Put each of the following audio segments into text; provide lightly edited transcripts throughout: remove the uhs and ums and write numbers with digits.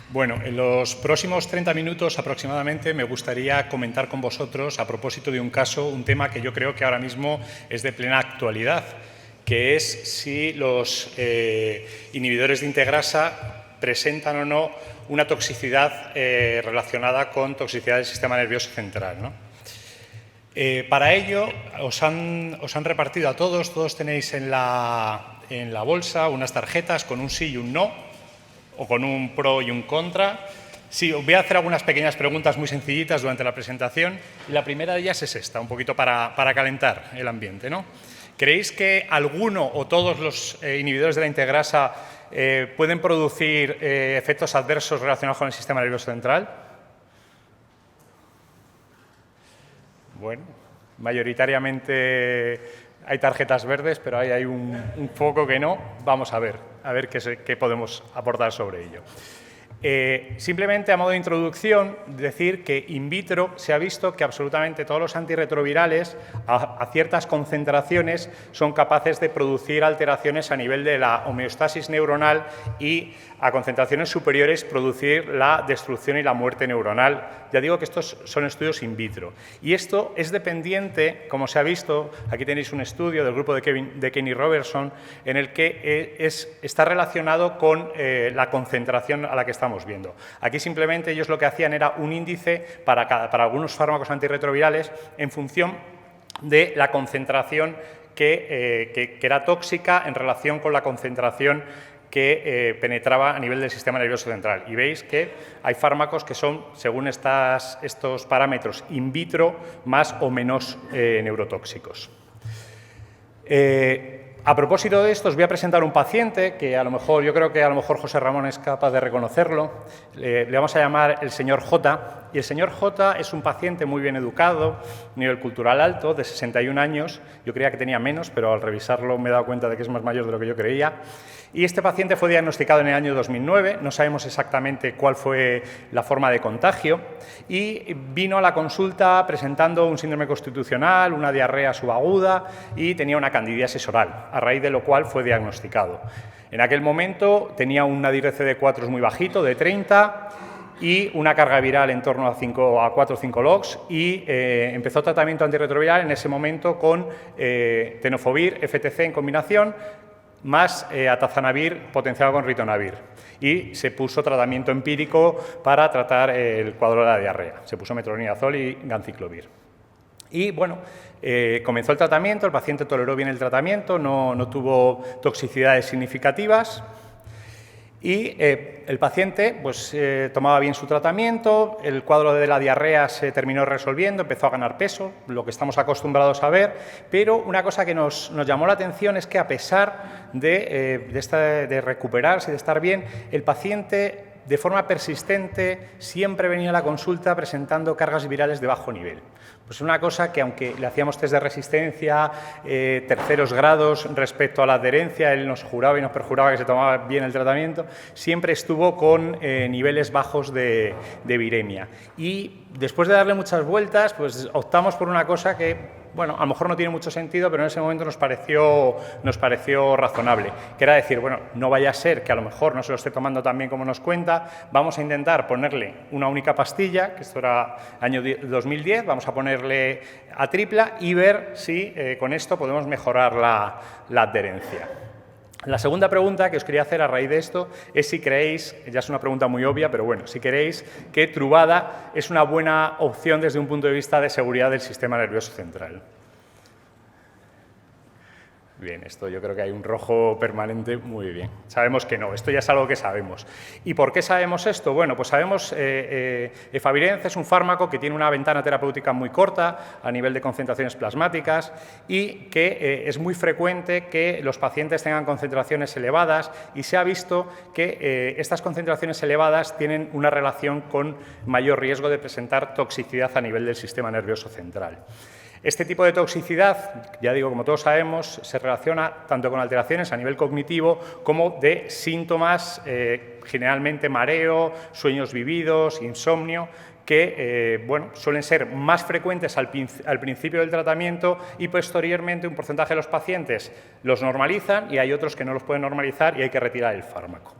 Bueno, en los próximos 30 minutos aproximadamente me gustaría comentar con vosotros, a propósito de un caso, un tema que yo creo que ahora mismo es de plena actualidad, que es si los inhibidores de integrasa presentan o no una toxicidad relacionada con toxicidad del sistema nervioso central, ¿no? Para ello, os han repartido a todos tenéis en la bolsa unas tarjetas con un sí y un no, o con un pro y un contra. Sí, os voy a hacer algunas pequeñas preguntas muy sencillitas durante la presentación. Y la primera de ellas es esta, un poquito para calentar el ambiente, ¿no? ¿Creéis que alguno o todos los inhibidores de la integrasa pueden producir efectos adversos relacionados con el sistema nervioso central? Bueno, mayoritariamente hay tarjetas verdes, pero ahí hay un foco que no. Vamos a ver qué podemos aportar sobre ello. Simplemente a modo de introducción, decir que in vitro se ha visto que absolutamente todos los antirretrovirales a ciertas concentraciones son capaces de producir alteraciones a nivel de la homeostasis neuronal y a concentraciones superiores producir la destrucción y la muerte neuronal. Ya digo que estos son estudios in vitro. Y esto es dependiente, como se ha visto, aquí tenéis un estudio del grupo de Kenny Robertson, en el que está relacionado con la concentración a la que estamos viendo. Aquí simplemente ellos lo que hacían era un índice para algunos fármacos antirretrovirales en función de la concentración que era tóxica en relación con la concentración que penetraba a nivel del sistema nervioso central. Y veis que hay fármacos que son, según estos parámetros in vitro, más o menos neurotóxicos. A propósito de esto, os voy a presentar un paciente que yo creo que a lo mejor José Ramón es capaz de reconocerlo. Le vamos a llamar el señor J. Y el señor J es un paciente muy bien educado, nivel cultural alto, de 61 años. Yo creía que tenía menos, pero al revisarlo me he dado cuenta de que es más mayor de lo que yo creía. Y este paciente fue diagnosticado en el año 2009, no sabemos exactamente cuál fue la forma de contagio, y vino a la consulta presentando un síndrome constitucional, una diarrea subaguda y tenía una candidiasis oral, a raíz de lo cual fue diagnosticado. En aquel momento tenía un nadir-CD4 muy bajito, de 30, y una carga viral en torno a 4 o 5 logs, y empezó tratamiento antirretroviral en ese momento con tenofovir, FTC en combinación, más atazanavir potenciado con ritonavir. Y se puso tratamiento empírico para tratar el cuadro de la diarrea. Se puso metronidazol y ganciclovir. Y bueno, comenzó el tratamiento, el paciente toleró bien el tratamiento, no tuvo toxicidades significativas. Y el paciente tomaba bien su tratamiento, el cuadro de la diarrea se terminó resolviendo, empezó a ganar peso, lo que estamos acostumbrados a ver, pero una cosa que nos llamó la atención es que a pesar de recuperarse, de estar bien, el paciente de forma persistente siempre venía a la consulta presentando cargas virales de bajo nivel. Pues una cosa que, aunque le hacíamos test de resistencia, terceros grados respecto a la adherencia, él nos juraba y nos perjuraba que se tomaba bien el tratamiento, siempre estuvo con niveles bajos de viremia. Y después de darle muchas vueltas, pues optamos por una cosa que, bueno, a lo mejor no tiene mucho sentido, pero en ese momento nos pareció razonable, que era decir, bueno, no vaya a ser que a lo mejor no se lo esté tomando tan bien como nos cuenta, vamos a intentar ponerle una única pastilla, que esto era año 2010, vamos a ponerle a tripla y ver si con esto podemos mejorar la adherencia. La segunda pregunta que os quería hacer a raíz de esto es si creéis, ya es una pregunta muy obvia, pero bueno, si creéis que Truvada es una buena opción desde un punto de vista de seguridad del sistema nervioso central. Bien, esto yo creo que hay un rojo permanente, muy bien. Sabemos que no, esto ya es algo que sabemos. ¿Y por qué sabemos esto? Bueno, pues sabemos, efavirenz es un fármaco que tiene una ventana terapéutica muy corta a nivel de concentraciones plasmáticas y que es muy frecuente que los pacientes tengan concentraciones elevadas y se ha visto que estas concentraciones elevadas tienen una relación con mayor riesgo de presentar toxicidad a nivel del sistema nervioso central. Este tipo de toxicidad, ya digo, como todos sabemos, se relaciona tanto con alteraciones a nivel cognitivo como de síntomas, generalmente mareo, sueños vividos, insomnio, que suelen ser más frecuentes al principio del tratamiento y posteriormente un porcentaje de los pacientes los normalizan y hay otros que no los pueden normalizar y hay que retirar el fármaco.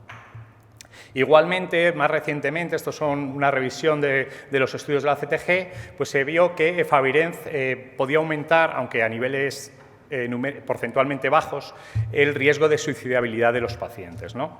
Igualmente, más recientemente, estos son una revisión de los estudios de la CTG, pues se vio que Favirenz podía aumentar, aunque a niveles porcentualmente bajos, el riesgo de suicidabilidad de los pacientes, ¿no?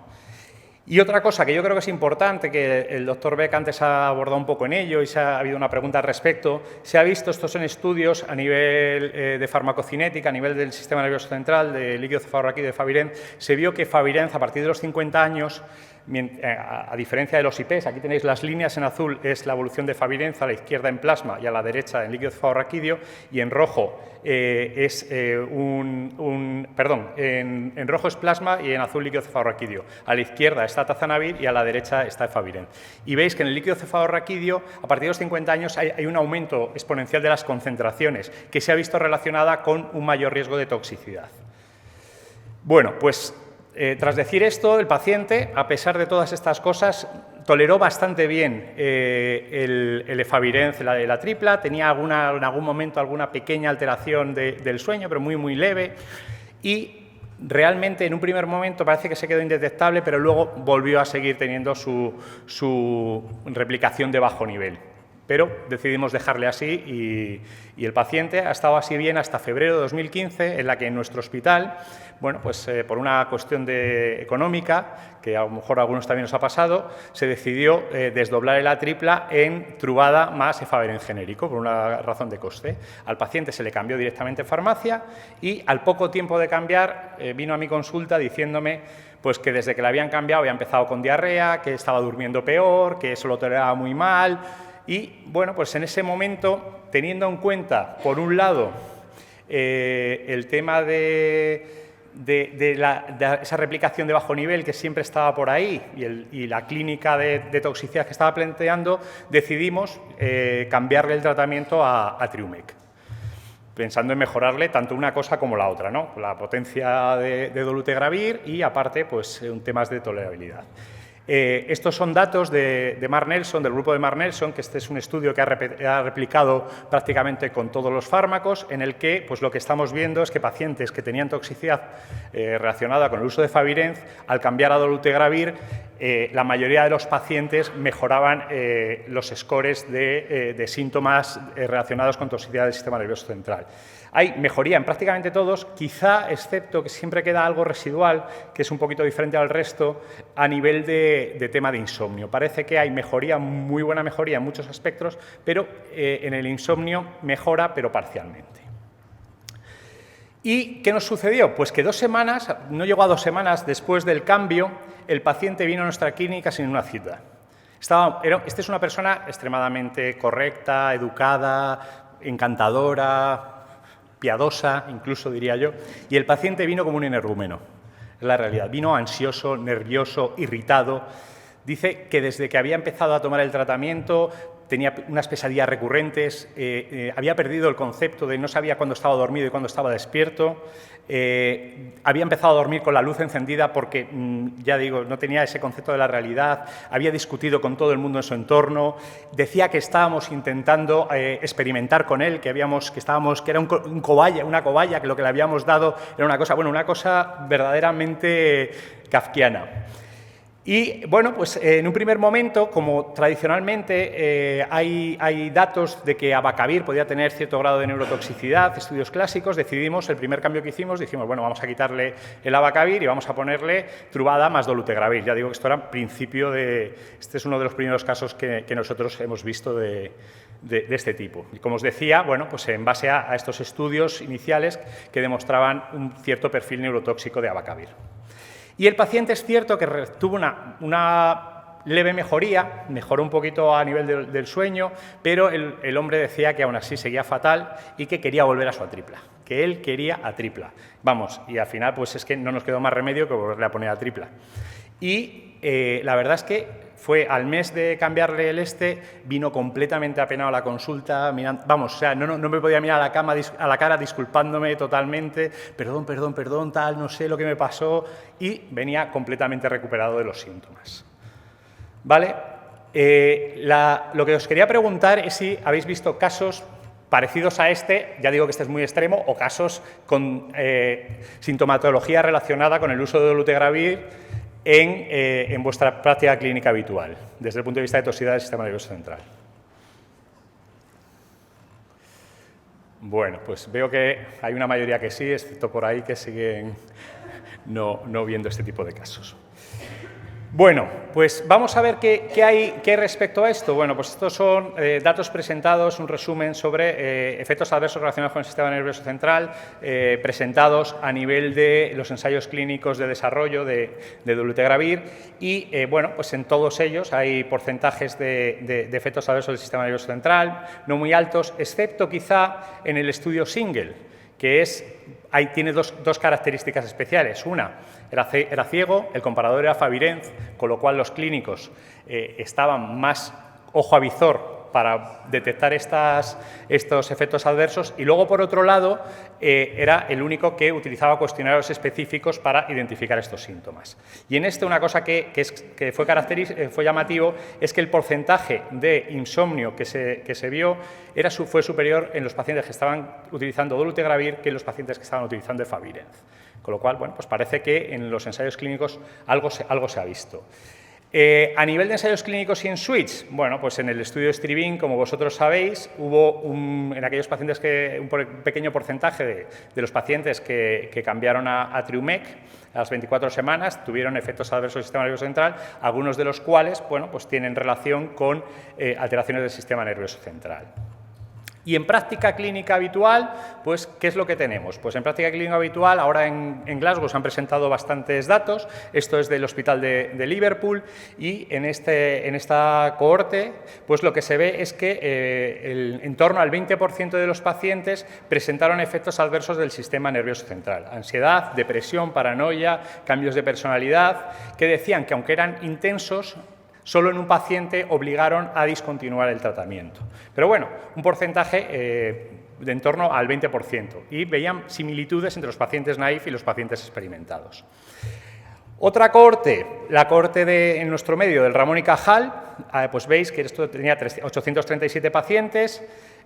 Y otra cosa que yo creo que es importante, que el doctor Beck antes ha abordado un poco en ello y ha habido una pregunta al respecto, se ha visto, estos son estudios a nivel de farmacocinética, a nivel del sistema nervioso central, de líquido cefalorraquídeo de Favirenz, se vio que Favirenz, a partir de los 50 años, a diferencia de los IPs, aquí tenéis las líneas en azul, es la evolución de Favirenz, a la izquierda en plasma y a la derecha en líquido cefalorraquídeo, y en rojo en rojo es plasma y en azul líquido cefalorraquídeo. A la izquierda está tazanavir y a la derecha está Favirenz. Y veis que en el líquido cefalorraquídeo, a partir de los 50 años, hay un aumento exponencial de las concentraciones que se ha visto relacionada con un mayor riesgo de toxicidad. Bueno, pues tras decir esto, el paciente, a pesar de todas estas cosas, toleró bastante bien el Favirenz, la tripla, tenía en algún momento alguna pequeña alteración del sueño, pero muy leve, y realmente en un primer momento parece que se quedó indetectable, pero luego volvió a seguir teniendo su replicación de bajo nivel. Pero decidimos dejarle así y el paciente ha estado así bien hasta febrero de 2015, en la que en nuestro hospital, bueno, pues por una cuestión económica, que a lo mejor a algunos también nos ha pasado, se decidió desdoblar la tripla en Truvada más Efavirenz genérico, por una razón de coste. Al paciente se le cambió directamente en farmacia y al poco tiempo de cambiar vino a mi consulta diciéndome pues que desde que le habían cambiado había empezado con diarrea, que estaba durmiendo peor, que eso lo toleraba muy mal. Y, bueno, pues en ese momento, teniendo en cuenta, por un lado, el tema de esa replicación de bajo nivel que siempre estaba por ahí y la clínica de toxicidad que estaba planteando, decidimos cambiarle el tratamiento a Triumec, pensando en mejorarle tanto una cosa como la otra, ¿no? La potencia de dolutegravir y, aparte, pues, temas de tolerabilidad. Estos son datos de Mark Nelson, del grupo de Mark Nelson, que este es un estudio que ha replicado prácticamente con todos los fármacos, en el que pues, lo que estamos viendo es que pacientes que tenían toxicidad relacionada con el uso de Favirenz, al cambiar a dolutegravir, la mayoría de los pacientes mejoraban los scores de síntomas relacionados con toxicidad del sistema nervioso central. Hay mejoría en prácticamente todos, quizá excepto que siempre queda algo residual, que es un poquito diferente al resto, a nivel de tema de insomnio. Parece que hay mejoría, muy buena mejoría en muchos aspectos, pero en el insomnio mejora, pero parcialmente. ¿Y qué nos sucedió? Pues que 2 semanas, no llegó a 2 semanas después del cambio, el paciente vino a nuestra clínica sin una cita. Esta es una persona extremadamente correcta, educada, encantadora, piadosa, incluso diría yo, y el paciente vino como un energúmeno, es la realidad. Vino ansioso, nervioso, irritado. Dice que desde que había empezado a tomar el tratamiento tenía unas pesadillas recurrentes, había perdido el concepto de no sabía cuándo estaba dormido y cuándo estaba despierto, había empezado a dormir con la luz encendida porque, ya digo, no tenía ese concepto de la realidad, había discutido con todo el mundo en su entorno, decía que estábamos intentando experimentar con él, que era una cobaya, que lo que le habíamos dado era una cosa verdaderamente kafkiana. Y, bueno, pues en un primer momento, como tradicionalmente hay datos de que abacavir podía tener cierto grado de neurotoxicidad, estudios clásicos, decidimos, el primer cambio que hicimos, dijimos, bueno, vamos a quitarle el abacavir y vamos a ponerle Truvada más dolutegravir. Ya digo que esto era principio este es uno de los primeros casos que nosotros hemos visto de este tipo. Y como os decía, bueno, pues en base a estos estudios iniciales que demostraban un cierto perfil neurotóxico de abacavir. Y el paciente es cierto que tuvo una leve mejoría, mejoró un poquito a nivel del sueño, pero el hombre decía que aún así seguía fatal y que quería volver a su tripla, que él quería a tripla. Vamos, y al final pues es que no nos quedó más remedio que volverle a poner a tripla. Y la verdad es que fue al mes de cambiarle vino completamente apenado a la consulta, no me podía mirar a la cara disculpándome totalmente, perdón, tal, no sé lo que me pasó, y venía completamente recuperado de los síntomas. ¿Vale? Lo que os quería preguntar es si habéis visto casos parecidos a ya digo que este es muy extremo, o casos con sintomatología relacionada con el uso de dolutegravir en vuestra práctica clínica habitual, desde el punto de vista de toxicidad del sistema nervioso central. Bueno, pues veo que hay una mayoría que sí, excepto por ahí que siguen no viendo este tipo de casos. Bueno, pues vamos a ver qué hay respecto a esto. Bueno, pues estos son datos presentados, un resumen sobre efectos adversos relacionados con el sistema nervioso central, presentados a nivel de los ensayos clínicos de desarrollo de dolutegravir y, bueno, pues en todos ellos hay porcentajes de efectos adversos del sistema nervioso central, no muy altos, excepto quizá en el estudio single, que tiene dos características especiales. Una, era ciego, el comparador era Favirenz, con lo cual los clínicos estaban más ojo a visor para detectar estos efectos adversos y luego, por otro lado, era el único que utilizaba cuestionarios específicos para identificar estos síntomas. Y en una cosa que fue llamativo es que el porcentaje de insomnio que se vio fue superior en los pacientes que estaban utilizando dolutegravir que en los pacientes que estaban utilizando Favirenz. Con lo cual, bueno, pues parece que en los ensayos clínicos algo se ha visto. A nivel de ensayos clínicos y en switch, bueno, pues en el estudio Stribin, como vosotros sabéis, hubo en aquellos pacientes un pequeño porcentaje de los pacientes que cambiaron a Triumec a las 24 semanas, tuvieron efectos adversos del sistema nervioso central, algunos de los cuales, bueno, pues tienen relación con alteraciones del sistema nervioso central. Y en práctica clínica habitual, pues, ¿qué es lo que tenemos? Pues en práctica clínica habitual, ahora en Glasgow se han presentado bastantes datos, esto es del Hospital de Liverpool, y en esta cohorte, pues lo que se ve es que en torno al 20% de los pacientes presentaron efectos adversos del sistema nervioso central, ansiedad, depresión, paranoia, cambios de personalidad, que decían que aunque eran intensos, solo en un paciente obligaron a discontinuar el tratamiento. Pero bueno, un porcentaje de en torno al 20%. Y veían similitudes entre los pacientes naïf y los pacientes experimentados. Otra cohorte, la cohorte en nuestro medio del Ramón y Cajal, pues veis que esto tenía 837 pacientes.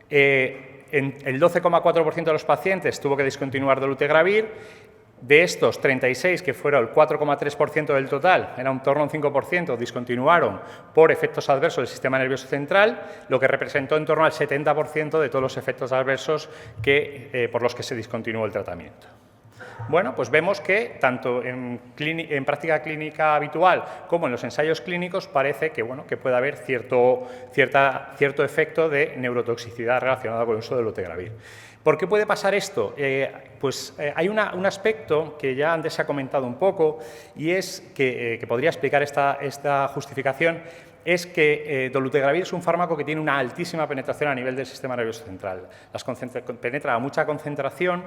El 12,4% de los pacientes tuvo que discontinuar dolutegravir. De estos, 36, que fueron el 4,3% del total, era en torno a un 5%, discontinuaron por efectos adversos del sistema nervioso central, lo que representó en torno al 70% de todos los efectos adversos por los que se discontinuó el tratamiento. Bueno, pues vemos que tanto en práctica clínica habitual como en los ensayos clínicos parece que, bueno, que puede haber cierto efecto de neurotoxicidad relacionado con el uso de dolutegravir. ¿Por qué puede pasar esto? Hay un aspecto que ya antes se ha comentado un poco y es que podría explicar esta justificación, es que dolutegravir es un fármaco que tiene una altísima penetración a nivel del sistema nervioso central. Penetra a mucha concentración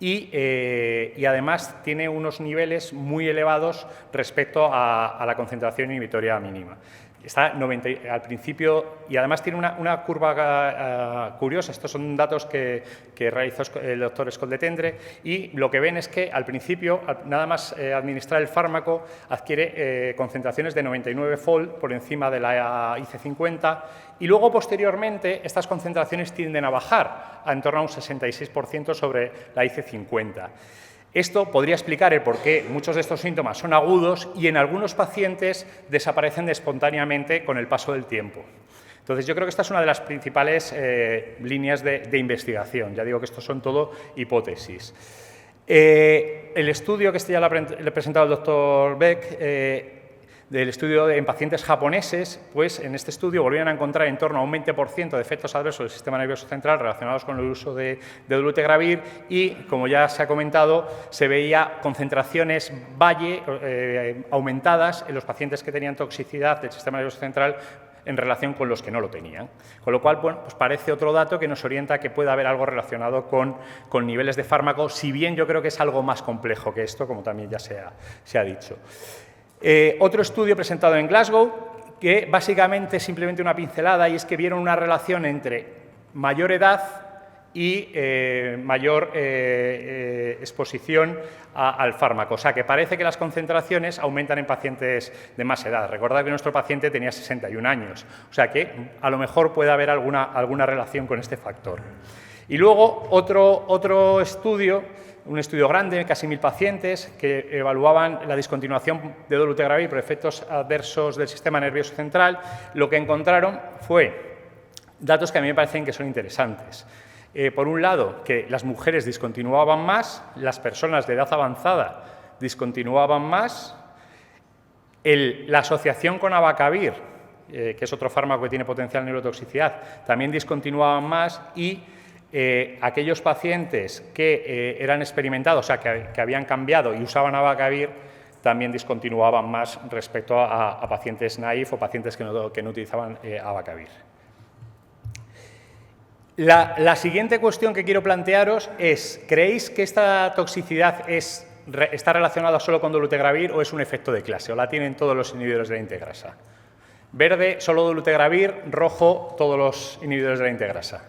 y además tiene unos niveles muy elevados respecto a la concentración inhibitoria mínima. Está al principio y además tiene una curva curiosa. Estos son datos que realizó el doctor Scott de Tendre y lo que ven es que al principio, nada más administrar el fármaco, adquiere concentraciones de 99-fold por encima de la IC50 y luego posteriormente estas concentraciones tienden a bajar en torno a un 66% sobre la IC50. Esto podría explicar el por qué muchos de estos síntomas son agudos y en algunos pacientes desaparecen espontáneamente con el paso del tiempo. Entonces, yo creo que esta es una de las principales líneas de investigación. Ya digo que estos son todo hipótesis. El estudio, que ya le ha presentado el doctor Beck, del estudio en pacientes japoneses, pues en este estudio volvieron a encontrar en torno a un 20% de efectos adversos del sistema nervioso central relacionados con el uso de dolutegravir y, como ya se ha comentado, se veía concentraciones Valle aumentadas en los pacientes que tenían toxicidad del sistema nervioso central en relación con los que no lo tenían. Con lo cual, bueno, pues parece otro dato que nos orienta a que pueda haber algo relacionado con niveles de fármaco, si bien yo creo que es algo más complejo que esto, como también ya se ha dicho. Otro estudio presentado en Glasgow, que básicamente es simplemente una pincelada, y es que vieron una relación entre mayor edad y mayor exposición al fármaco. O sea, que parece que las concentraciones aumentan en pacientes de más edad. Recordad que nuestro paciente tenía 61 años. O sea, que a lo mejor puede haber alguna relación con este factor. Y luego otro estudio un estudio grande, casi 1000 pacientes, que evaluaban la discontinuación de dolutegravir por efectos adversos del sistema nervioso central. Lo que encontraron fue datos que a mí me parecen que son interesantes. Por un lado, que las mujeres discontinuaban más, las personas de edad avanzada discontinuaban más, la asociación con abacavir, que es otro fármaco que tiene potencial neurotoxicidad, también discontinuaban más y aquellos pacientes que eran experimentados, o sea, que habían cambiado y usaban abacavir, también discontinuaban más respecto a pacientes naïf o pacientes que no utilizaban abacavir. La siguiente cuestión que quiero plantearos es, ¿creéis que esta toxicidad está relacionada solo con dolutegravir o es un efecto de clase, o la tienen todos los inhibidores de la integrasa? Verde, solo dolutegravir; rojo, todos los inhibidores de la integrasa.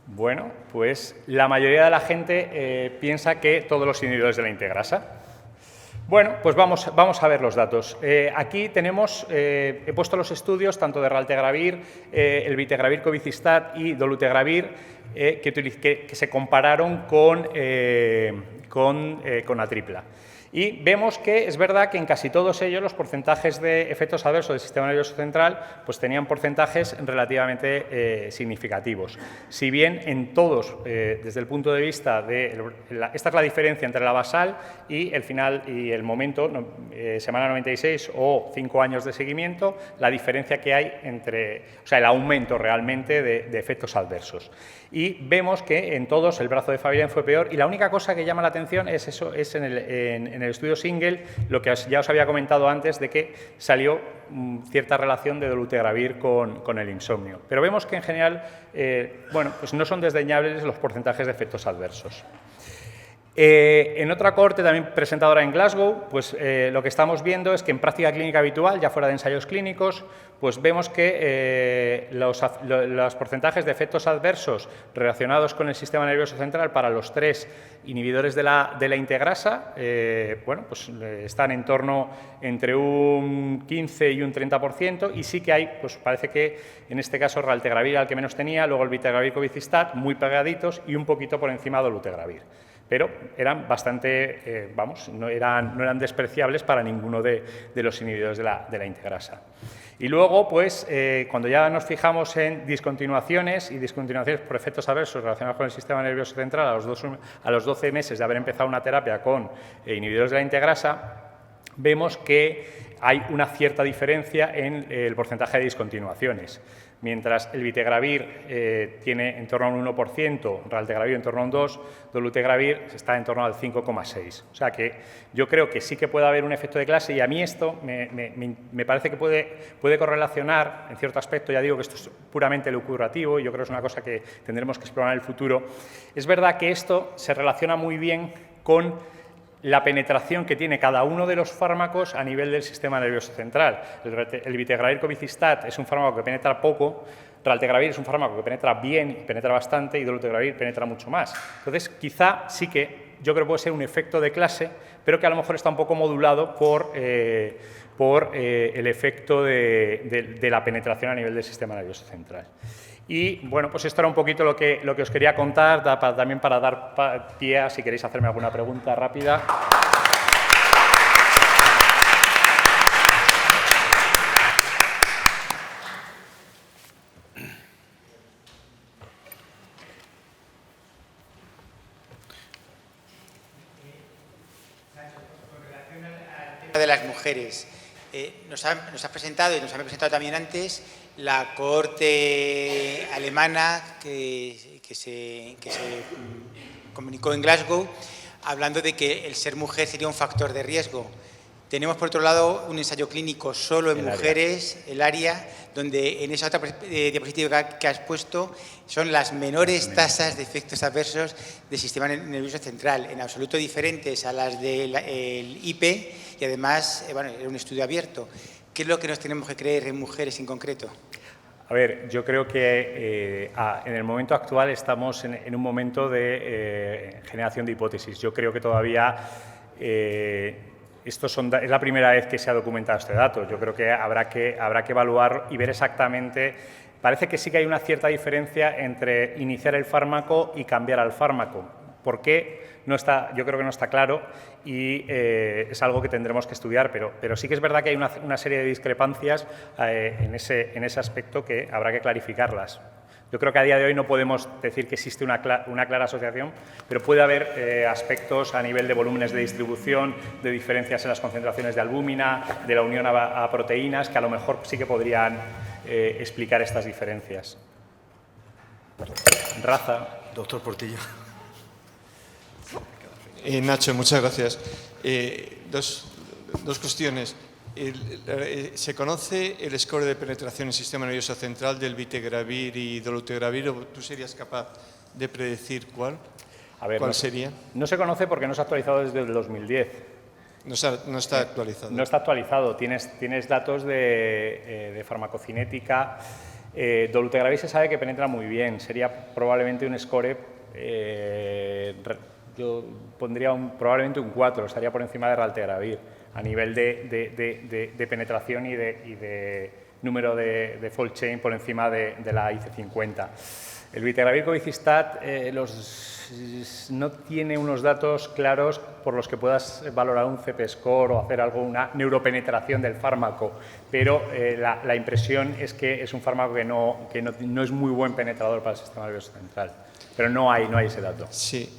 Bueno, pues la mayoría de la gente piensa que todos los inhibidores de la integrasa. Bueno, pues vamos a ver los datos. Aquí tenemos, he puesto los estudios tanto de raltegravir, el vitegravir cobicistat y dolutegravir que se compararon con atripla. Y vemos que es verdad que en casi todos ellos los porcentajes de efectos adversos del sistema nervioso central pues tenían porcentajes relativamente significativos. Si bien en todos, desde el punto de vista de... esta es la diferencia entre la basal y el final y el momento, semana 96 o 5 años de seguimiento, la diferencia que hay entre... o sea, el aumento realmente de efectos adversos. Y vemos que en todos el brazo de Fabián fue peor y la única cosa que llama la atención es eso, es en el estudio single, lo que ya os había comentado antes de que salió cierta relación de dolutegravir con el insomnio. Pero vemos que en general, bueno, pues no son desdeñables los porcentajes de efectos adversos. En otra cohorte también presentadora en Glasgow, pues lo que estamos viendo es que en práctica clínica habitual, ya fuera de ensayos clínicos, pues vemos que los porcentajes de efectos adversos relacionados con el sistema nervioso central para los 3 inhibidores de la integrasa, bueno, pues están en torno entre un 15 y un 30%, y sí que hay, pues parece que en este caso raltegravir era el que menos tenía, luego el vitegravir cobicistat, muy pegaditos, y un poquito por encima de dolutegravir. Pero eran bastante, no eran despreciables para ninguno de los inhibidores de la integrasa. Y luego, pues, cuando ya nos fijamos en discontinuaciones y discontinuaciones por efectos adversos relacionados con el sistema nervioso central a los 12 meses de haber empezado una terapia con inhibidores de la integrasa, vemos que hay una cierta diferencia en el porcentaje de discontinuaciones. Mientras el vitegravir tiene en torno a un 1%, raltegravir en torno a un 2%, dolutegravir está en torno al 5,6%. O sea que yo creo que sí que puede haber un efecto de clase y a mí esto me parece que puede correlacionar en cierto aspecto. Ya digo que esto es puramente lucrativo y yo creo que es una cosa que tendremos que explorar en el futuro. Es verdad que esto se relaciona muy bien con la penetración que tiene cada uno de los fármacos a nivel del sistema nervioso central. El vitegravir cobicistat es un fármaco que penetra poco, raltegravir es un fármaco que penetra bien, penetra bastante, y dolutegravir penetra mucho más. Entonces, quizá sí que yo creo que puede ser un efecto de clase, pero que a lo mejor está un poco modulado por el efecto de la penetración a nivel del sistema nervioso central. Y, bueno, pues esto era un poquito lo que os quería contar, también para dar pie a si queréis hacerme alguna pregunta rápida. De las mujeres. Nos ha presentado y nos ha presentado también antes la cohorte alemana que se comunicó en Glasgow, hablando de que el ser mujer sería un factor de riesgo. Tenemos, por otro lado, un ensayo clínico solo en mujeres, el ARIA, donde en esa otra diapositiva que has puesto son las menores tasas de efectos adversos del sistema nervioso central, en absoluto diferentes a las del IP, y además, bueno, era un estudio abierto. ¿Qué es lo que nos tenemos que creer en mujeres en concreto? A ver, yo creo que en el momento actual estamos en un momento de generación de hipótesis. Yo creo que todavía es la primera vez que se ha documentado este dato. Yo creo que habrá que evaluar y ver exactamente parece que sí que hay una cierta diferencia entre iniciar el fármaco y cambiar al fármaco. ¿Por qué? No está, yo creo que no está claro y es algo que tendremos que estudiar, pero sí que es verdad que hay una serie de discrepancias en ese aspecto que habrá que clarificarlas. Yo creo que a día de hoy no podemos decir que existe una clara asociación, pero puede haber aspectos a nivel de volúmenes de distribución, de diferencias en las concentraciones de albúmina, de la unión a proteínas, que a lo mejor sí que podrían explicar estas diferencias. Raza. Doctor Portillo. Nacho, muchas gracias. Dos cuestiones. ¿Se conoce el score de penetración en el sistema nervioso central del Vitegravir y dolutegravir? ¿O tú serías capaz de predecir cuál? A ver, ¿Cuál sería? No se conoce porque no se ha actualizado desde el 2010. No está actualizado. No está actualizado. Tienes datos de farmacocinética. Dolutegravir se sabe que penetra muy bien. Sería probablemente un score, yo pondría probablemente un 4, estaría por encima de raltegravir a nivel de penetración y de número de fold chain por encima de la IC50. El Vitegravir cobicistat no tiene unos datos claros por los que puedas valorar un CP-score o hacer una neuropenetración del fármaco, pero la impresión es que es un fármaco que no es muy buen penetrador para el sistema nervioso central, pero no hay ese dato. Sí,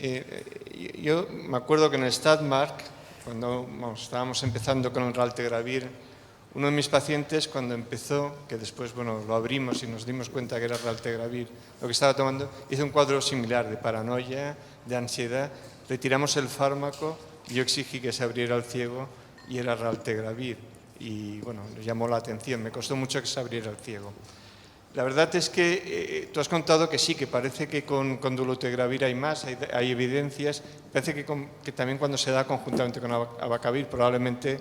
yo me acuerdo que en el StatMark, cuando estábamos empezando con el raltegravir, uno de mis pacientes, cuando empezó, que después lo abrimos y nos dimos cuenta que era raltegravir, lo que estaba tomando, hizo un cuadro similar de paranoia, de ansiedad. Retiramos el fármaco, yo exigí que se abriera el ciego y era raltegravir. Y nos llamó la atención, me costó mucho que se abriera el ciego. La verdad es que tú has contado que sí, que parece que con dolutegravir hay más, hay evidencias. Parece que también cuando se da conjuntamente con abacavir, probablemente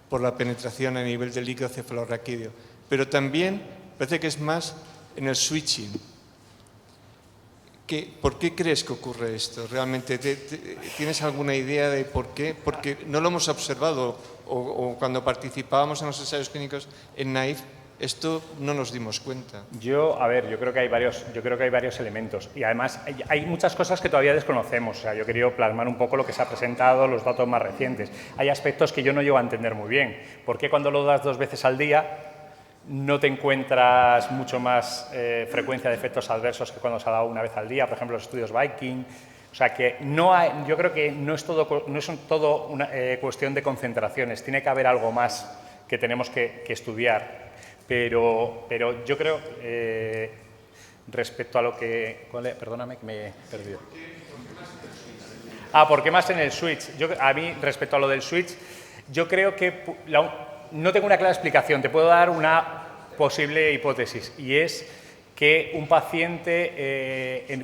por la penetración a nivel del líquido cefalorraquídeo. Pero también parece que es más en el switching. ¿Por qué crees que ocurre esto? ¿Realmente tienes alguna idea de por qué? Porque no lo hemos observado o cuando participábamos en los ensayos clínicos en NAIF, esto no nos dimos cuenta. Yo creo que hay varios elementos y además hay muchas cosas que todavía desconocemos. O sea, yo he querido plasmar un poco lo que se ha presentado, los datos más recientes. Hay aspectos que yo no llego a entender muy bien. ¿Por qué cuando lo das 2 veces al día no te encuentras mucho más frecuencia de efectos adversos que cuando se ha dado una vez al día? Por ejemplo, los estudios Viking. O sea, que yo creo que no es todo una cuestión de concentraciones. Tiene que haber algo más que tenemos que estudiar. Pero yo creo, respecto a lo que... Perdóname que me he perdido. ¿Por qué más en el switch? A mí, respecto a lo del switch, yo creo que... no tengo una clara explicación, te puedo dar una posible hipótesis, y es que un paciente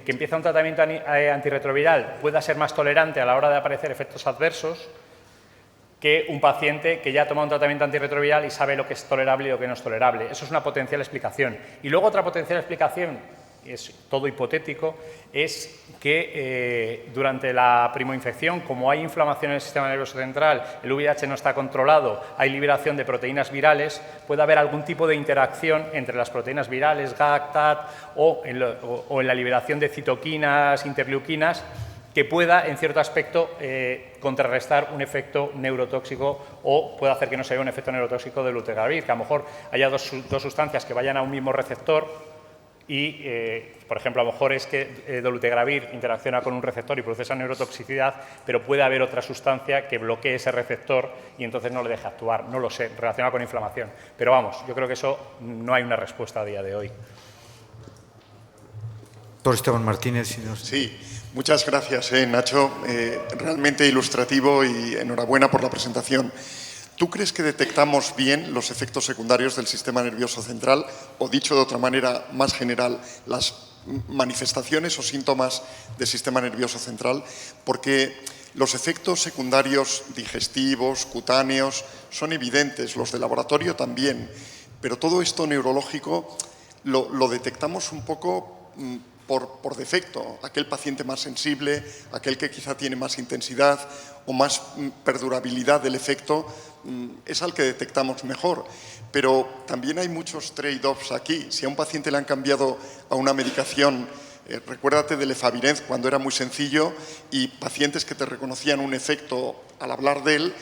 que empieza un tratamiento antirretroviral pueda ser más tolerante a la hora de aparecer efectos adversos que un paciente que ya ha tomado un tratamiento antirretroviral y sabe lo que es tolerable y lo que no es tolerable. Eso es una potencial explicación. Y luego otra potencial explicación, es todo hipotético, es que durante la primoinfección, como hay inflamación en el sistema nervioso central, el VIH no está controlado, hay liberación de proteínas virales, puede haber algún tipo de interacción entre las proteínas virales, GAG, TAT, o en la liberación de citoquinas, interleuquinas, que pueda, en cierto aspecto, contrarrestar un efecto neurotóxico o puede hacer que no se vea un efecto neurotóxico del dolutegravir, que a lo mejor haya dos sustancias que vayan a un mismo receptor y, por ejemplo, a lo mejor es que dolutegravir interacciona con un receptor y produce esa neurotoxicidad, pero puede haber otra sustancia que bloquee ese receptor y entonces no le deje actuar. No lo sé, relacionado con inflamación. Pero vamos, yo creo que eso no hay una respuesta a día de hoy. Doctor Esteban Martínez. Sí. Muchas gracias, Nacho. Realmente ilustrativo y enhorabuena por la presentación. ¿Tú crees que detectamos bien los efectos secundarios del sistema nervioso central o, dicho de otra manera más general, las manifestaciones o síntomas del sistema nervioso central? Porque los efectos secundarios digestivos, cutáneos, son evidentes, los de laboratorio también, pero todo esto neurológico lo detectamos un poco por defecto. Aquel paciente más sensible, aquel que quizá tiene más intensidad o más perdurabilidad del efecto, es al que detectamos mejor. Pero también hay muchos trade-offs aquí. Si a un paciente le han cambiado a una medicación, recuérdate del Efavirenz cuando era muy sencillo y pacientes que te reconocían un efecto al hablar de él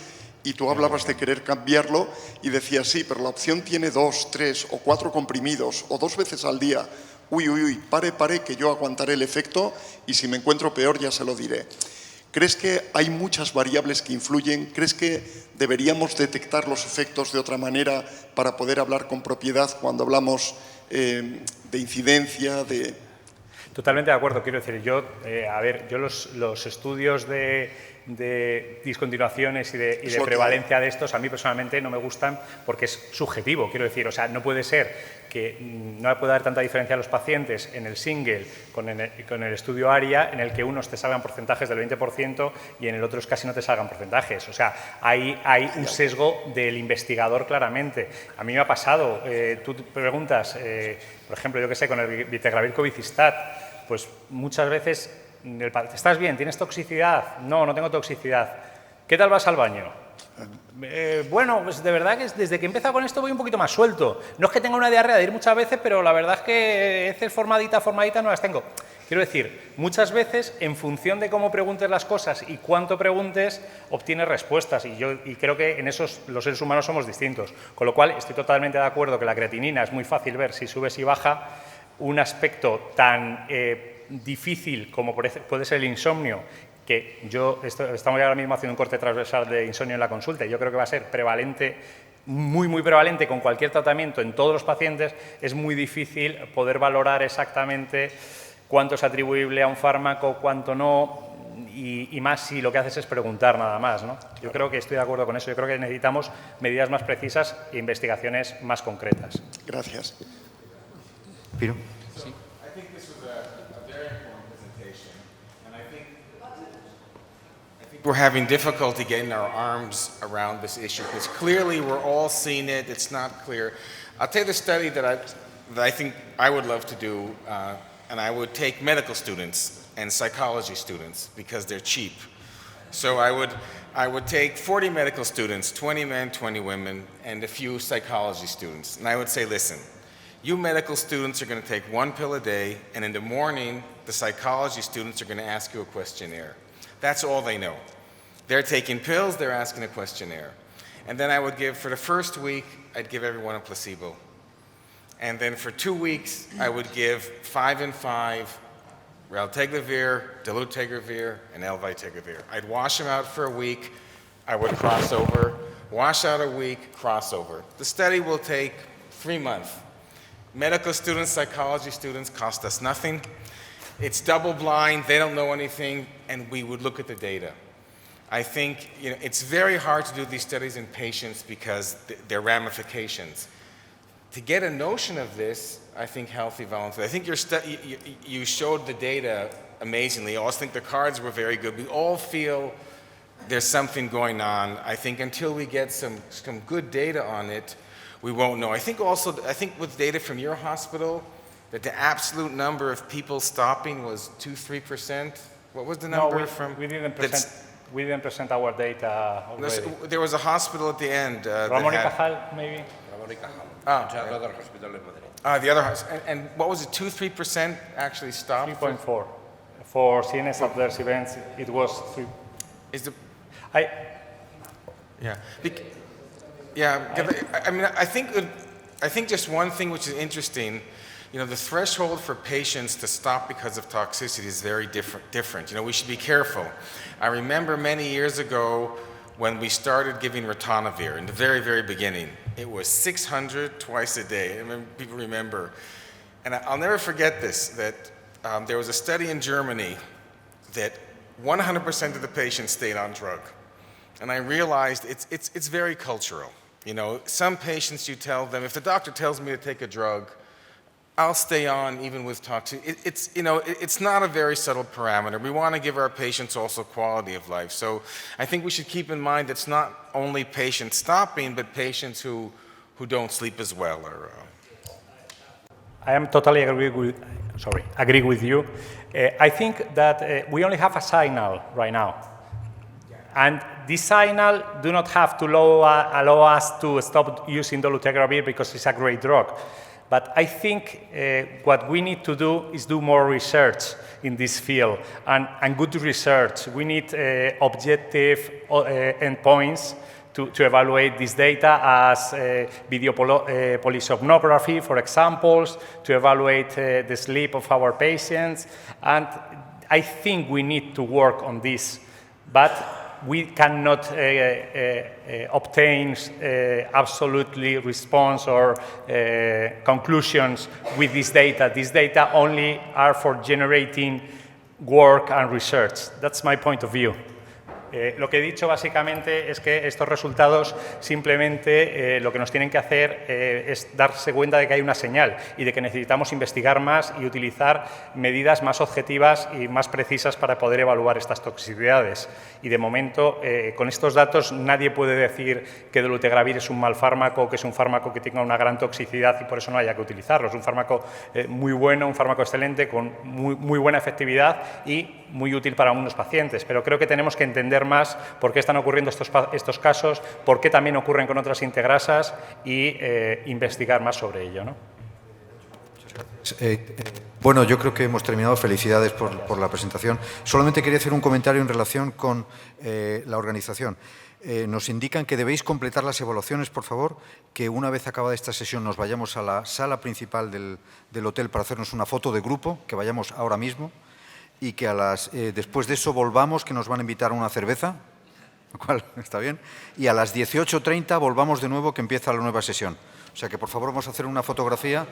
y tú hablabas de querer cambiarlo y decías, sí, pero la opción tiene 2, 3 o 4 comprimidos o 2 veces al día. Uy, pare, que yo aguantaré el efecto y si me encuentro peor ya se lo diré. ¿Crees que hay muchas variables que influyen? ¿Crees que deberíamos detectar los efectos de otra manera para poder hablar con propiedad cuando hablamos de incidencia, de...? Totalmente de acuerdo. Quiero decir, yo los estudios de discontinuaciones y de prevalencia de estos, a mí personalmente no me gustan porque es subjetivo. Quiero decir, o sea, no puede ser que no pueda haber tanta diferencia en los pacientes en el single con el estudio ARIA, en el que unos te salgan porcentajes del 20% y en el otro casi no te salgan porcentajes. O sea, hay un sesgo del investigador claramente. A mí me ha pasado, tú te preguntas, por ejemplo, yo que sé, con el Vitegravir Covicistat, pues muchas veces, ¿estás bien? ¿Tienes toxicidad? No tengo toxicidad. ¿Qué tal vas al baño? Bueno, pues de verdad que desde que he empezado con esto voy un poquito más suelto. No es que tenga una diarrea de ir muchas veces, pero la verdad es que heces formadita no las tengo. Quiero decir, muchas veces, en función de cómo preguntes las cosas y cuánto preguntes, obtienes respuestas. Y creo que en esos los seres humanos somos distintos. Con lo cual, estoy totalmente de acuerdo que la creatinina es muy fácil ver si sube, si baja. Un aspecto tan difícil como puede ser el insomnio, que estamos ahora mismo haciendo un corte transversal de insomnio en la consulta y yo creo que va a ser prevalente, muy prevalente con cualquier tratamiento en todos los pacientes. Es muy difícil poder valorar exactamente cuánto es atribuible a un fármaco, cuánto no, y más si lo que haces es preguntar nada más, ¿no? Yo creo que estoy de acuerdo con eso. Yo creo que necesitamos medidas más precisas e investigaciones más concretas. Gracias. Piro. Sí. I think this was a very important presentation, and I think we're having difficulty getting our arms around this issue because clearly we're all seeing it. It's not clear. I'll tell you the study that I think I would love to do, and I would take medical students and psychology students because they're cheap. So I would take 40 medical students, 20 men, 20 women, and a few psychology students, and I would say, listen. You medical students are going to take 1 pill a day, and in the morning, the psychology students are going to ask you a questionnaire. That's all they know. They're taking pills, they're asking a questionnaire. And then I would give, for the first week, I'd give everyone a placebo. And then for 2 weeks, I would give 5 and 5, raltegravir, dolutegravir, and elvitegravir. I'd wash them out for a week, I would cross over, wash out a week, crossover. The study will take 3 months. Medical students, psychology students cost us nothing. It's double blind, they don't know anything, and we would look at the data. I think it's very hard to do these studies in patients because there are ramifications. To get a notion of this, I think healthy volunteers. I think you showed the data amazingly. I also think the cards were very good. We all feel there's something going on. I think until we get some good data on it, we won't know. I think with data from your hospital, that the absolute number of people stopping was 2-3%. What was the number We didn't present our data already. There was a hospital at the end. Ramón y Cajal, maybe? Ramón y Cajal. The other hospital. And what was it, 2-3% actually stopped? 3.4. For CNS adverse events, it was 3. I mean, I think just one thing which is interesting, the threshold for patients to stop because of toxicity is very different. We should be careful. I remember many years ago when we started giving ritonavir in the very, very beginning. It was 600 twice a day. People remember. And I'll never forget this, that there was a study in Germany that 100% of the patients stayed on drug. And I realized it's very cultural. Some patients, you tell them, if the doctor tells me to take a drug, I'll stay on even with toxicity. It's not a very subtle parameter. We want to give our patients also quality of life. So I think we should keep in mind it's not only patients stopping, but patients who don't sleep as well. I am totally agree agree with you. I think that we only have a signal right now. And this signal do not have to allow us to stop using dolutegravir because it's a great drug. But I think what we need to do is do more research in this field, and good research. We need objective endpoints to evaluate this data, as video polysomnography, for example, to evaluate the sleep of our patients. And I think we need to work on this. But we cannot obtain absolutely response or conclusions with this data. This data only are for generating work and research. That's my point of view. Lo que he dicho básicamente es que estos resultados simplemente lo que nos tienen que hacer es darse cuenta de que hay una señal y de que necesitamos investigar más y utilizar medidas más objetivas y más precisas para poder evaluar estas toxicidades. Y de momento, con estos datos, nadie puede decir que dolutegravir es un mal fármaco, que es un fármaco que tenga una gran toxicidad y por eso no haya que utilizarlo. Es un fármaco muy bueno, un fármaco excelente, con muy buena efectividad y muy útil para algunos pacientes. Pero creo que tenemos que entender más por qué están ocurriendo estos casos, por qué también ocurren con otras integrasas y investigar más sobre ello, ¿no? Bueno, yo creo que hemos terminado. Felicidades por la presentación. Solamente quería hacer un comentario en relación con la organización. Nos indican que debéis completar las evaluaciones, por favor, que una vez acabada esta sesión nos vayamos a la sala principal del hotel para hacernos una foto de grupo, que vayamos ahora mismo, y que después de eso volvamos, que nos van a invitar a una cerveza, lo cual está bien, y a las 18:30 volvamos de nuevo, que empieza la nueva sesión. O sea que, por favor, vamos a hacer una fotografía.